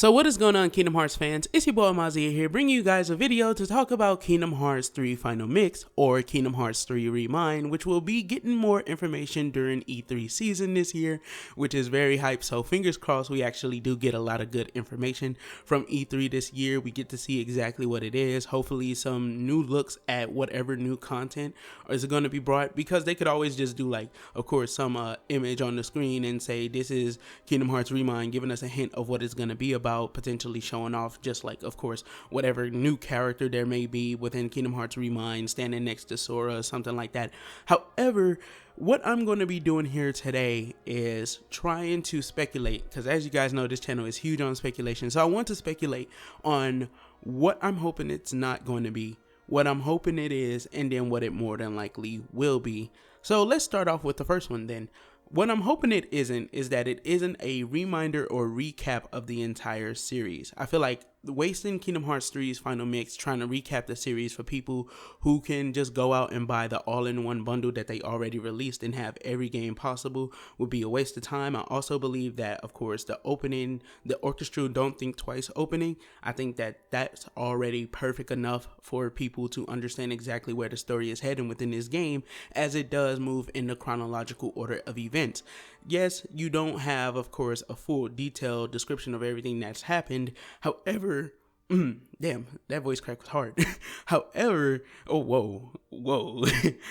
So what is going on, Kingdom Hearts fans? It's your boy Mazia here, bringing you guys a video to talk about Kingdom Hearts 3 Final Mix, or Kingdom Hearts 3 Remind, which will be getting more information during E3 season this year, which is very hype. So fingers crossed we actually do get a lot of good information from E3 this year. We get to see exactly what it is, hopefully some new looks at whatever new content is going to be brought, because they could always just do, like, of course, some image on the screen and say this is Kingdom Hearts Remind, giving us a hint of what it's going to be about, potentially showing off just like, of course, whatever new character there may be within Kingdom Hearts Remind, standing next to Sora, something like that. However, what I'm going to be doing here today is trying to speculate, because as you guys know, this channel is huge on speculation. So I want to speculate on what I'm hoping it's not going to be, what I'm hoping it is, and then what it more than likely will be. So let's start off with the first one then. What I'm hoping it isn't is that it isn't a reminder or recap of the entire series. I feel like wasting Kingdom Hearts 3's Final Mix trying to recap the series for people who can just go out and buy the all-in-one bundle that they already released and have every game possible would be a waste of time. I also believe that, of course, the opening, the orchestral Don't Think Twice opening, I think that that's already perfect enough for people to understand exactly where the story is heading within this game, as it does move in the chronological order of events. Yes, you don't have, of course, a full detailed description of everything that's happened. However, damn, that voice crack was hard. However, whoa.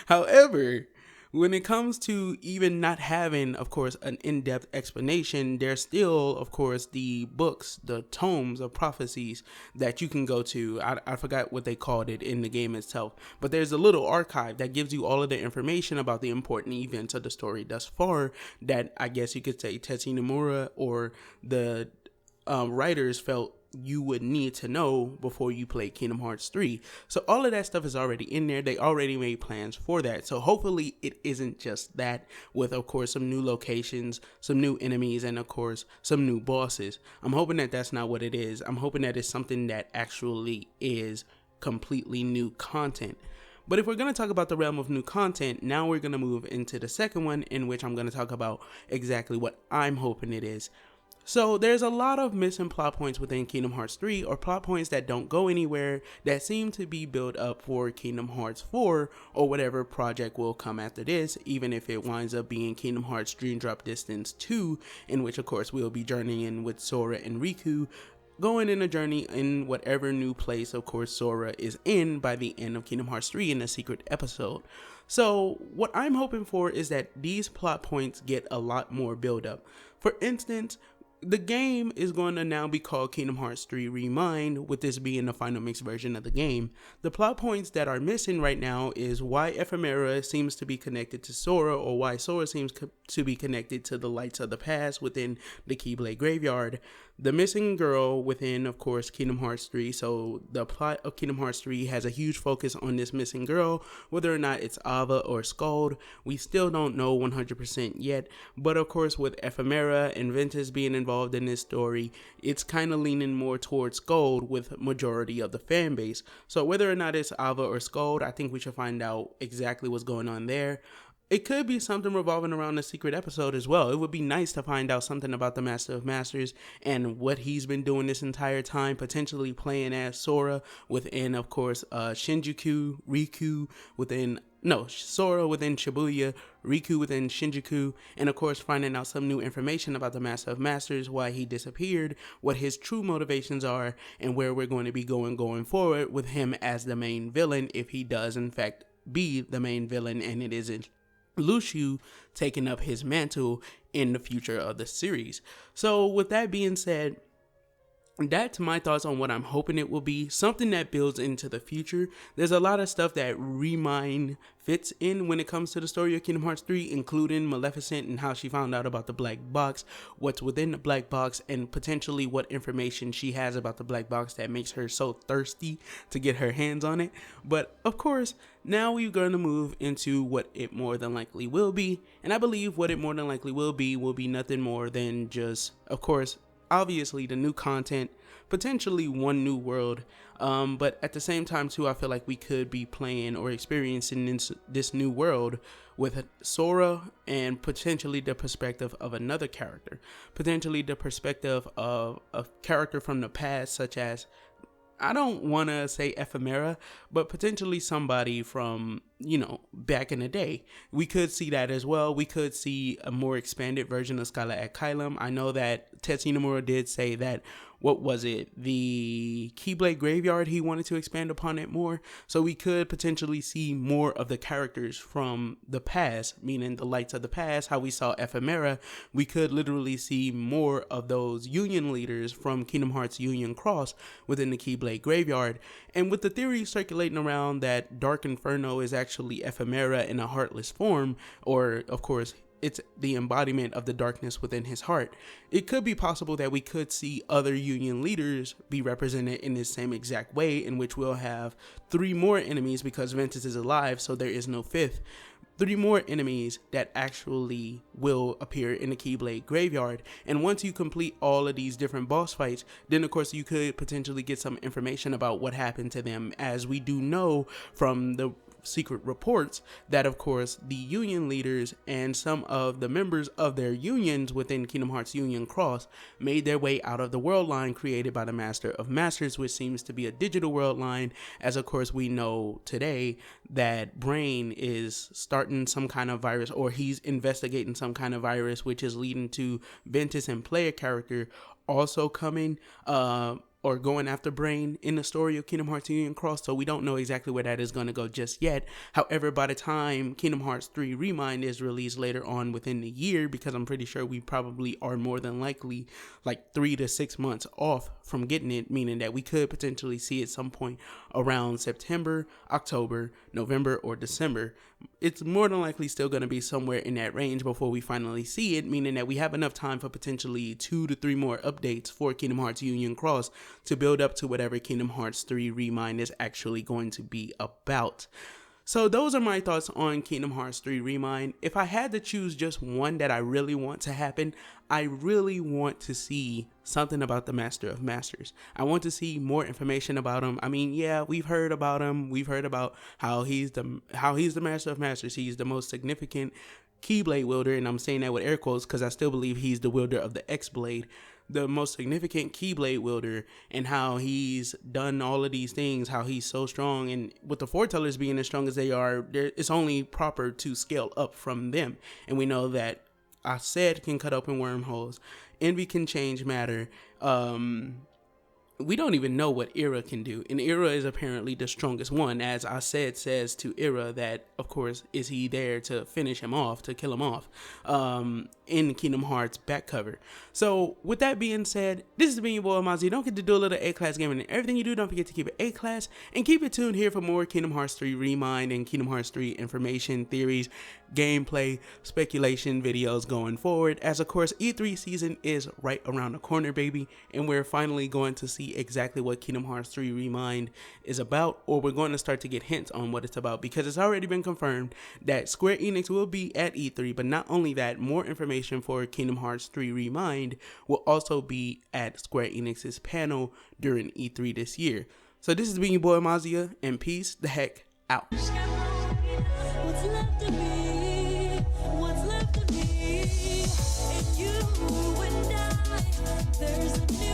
However, when it comes to even not having, of course, an in-depth explanation, there's still, of course, the books, the tomes of prophecies that you can go to. I forgot what they called it in the game itself, but there's a little archive that gives you all of the information about the important events of the story thus far that I guess you could say Tetsuya Nomura or the writers felt you would need to know before you play Kingdom Hearts 3. So all of that stuff is already in there. They already made plans for that. So hopefully it isn't just that, with, of course, some new locations, some new enemies, and, of course, some new bosses. I'm hoping that that's not what it is. I'm hoping that it's something that actually is completely new content. But if we're going to talk about the realm of new content, now we're going to move into the second one, in which I'm going to talk about exactly what I'm hoping it is. So there's a lot of missing plot points within Kingdom Hearts 3, or plot points that don't go anywhere, that seem to be built up for Kingdom Hearts 4 or whatever project will come after this, even if it winds up being Kingdom Hearts Dream Drop Distance 2, in which, of course, we'll be journeying with Sora and Riku, going in a journey in whatever new place, of course, Sora is in by the end of Kingdom Hearts 3 in a secret episode. So what I'm hoping for is that these plot points get a lot more build up. For instance, the game is going to now be called Kingdom Hearts 3 Remind, with this being the Final Mix version of the game. The plot points that are missing right now is why Ephemera seems to be connected to Sora, or why Sora seems to be connected to the Lights of the Past within the Keyblade Graveyard. The missing girl within, of course, Kingdom Hearts 3. So the plot of Kingdom Hearts 3 has a huge focus on this missing girl, whether or not it's Ava or Skuld. We still don't know 100% yet, but of course with Ephemera and Ventus being involved in this story, it's kind of leaning more towards Skuld with majority of the fan base. So whether or not it's Ava or Skuld, I think we should find out exactly what's going on there. It could be something revolving around the secret episode as well. It would be nice to find out something about the Master of Masters and what he's been doing this entire time, potentially playing as Sora within, of course, Shinjuku, Sora within Shibuya, Riku within Shinjuku, and of course finding out some new information about the Master of Masters, why he disappeared, what his true motivations are, and where we're going to be going forward with him as the main villain, if he does in fact be the main villain and it isn't Lucio taking up his mantle in the future of the series. So with that being said, that's my thoughts on what I'm hoping it will be. Something that builds into the future. There's a lot of stuff that Remind fits in when it comes to the story of Kingdom Hearts 3, including Maleficent and how she found out about the black box, what's within the black box, and potentially what information she has about the black box that makes her so thirsty to get her hands on it. But of course, now we're going to move into what it more than likely will be. And I believe what it more than likely will be nothing more than just, of course, obviously the new content, potentially one new world. But at the same time too, I feel like we could be playing or experiencing this new world with Sora and potentially the perspective of another character, potentially the perspective of a character from the past, such as, I don't want to say Ephemera, but potentially somebody from, back in the day. We could see that as well. We could see a more expanded version of Skylar at Kylam. I know that Tetsuya Nomura did say that, the Keyblade Graveyard, he wanted to expand upon it more. So we could potentially see more of the characters from the past, meaning the lights of the past, how we saw Ephemera. We could literally see more of those Union leaders from Kingdom Hearts Union Cross within the Keyblade Graveyard. And with the theory circulating around that Dark Inferno is actually Ephemera in a heartless form, or of course, it's the embodiment of the darkness within his heart, it could be possible that we could see other Union leaders be represented in this same exact way, in which we'll have 3 more enemies because Ventus is alive, so there is no 5th. 3 more enemies that actually will appear in the Keyblade Graveyard. And once you complete all of these different boss fights, then of course you could potentially get some information about what happened to them, as we do know from the secret reports that of course the Union leaders and some of the members of their unions within Kingdom Hearts Union Cross made their way out of the world line created by the Master of Masters, which seems to be a digital world line, as of course we know today that Brain is starting some kind of virus, or he's investigating some kind of virus, which is leading to Ventus and player character also coming or going after Brain in the story of Kingdom Hearts Union Cross. So we don't know exactly where that is going to go just yet. However, by the time Kingdom Hearts 3 Remind is released later on within the year, because I'm pretty sure we probably are more than likely like 3 to 6 months off from getting it, meaning that we could potentially see at some point around September, October, November, or December. It's more than likely still going to be somewhere in that range before we finally see it, meaning that we have enough time for potentially 2 to 3 more updates for Kingdom Hearts Union Cross to build up to whatever Kingdom Hearts 3 Remind is actually going to be about. So those are my thoughts on Kingdom Hearts 3 Remind. If I had to choose just one that I really want to happen, I really want to see something about the Master of Masters. I want to see more information about him. I mean, yeah, we've heard about him. We've heard about how he's the Master of Masters. He's the most significant Keyblade wielder, and I'm saying that with air quotes because I still believe he's the wielder of the X-Blade, the most significant Keyblade wielder, and how he's done all of these things, how he's so strong. And with the foretellers being as strong as they are, it's only proper to scale up from them. And we know that Aced can cut open wormholes, Envy can change matter. We don't even know what Ira can do, and Ira is apparently the strongest one, as Aced says to Ira that, of course, is he there to finish him off, to kill him off, in Kingdom Hearts back cover. So, with that being said, this has been your boy Mozzie. Don't forget to do a little A-Class gaming, and everything you do, don't forget to keep it A-Class, and keep it tuned here for more Kingdom Hearts 3 Remind and Kingdom Hearts 3 information, theories, gameplay, speculation videos going forward, as of course E3 season is right around the corner, baby, and we're finally going to see exactly what Kingdom Hearts 3 Remind is about, or we're going to start to get hints on what it's about, because it's already been confirmed that Square Enix will be at E3, but not only that, more information for Kingdom Hearts 3 Remind will also be at Square Enix's panel during E3 this year. So this has been your boy Mazia, and peace the heck out. What's left of me? What's left of me? And you and I, there's a new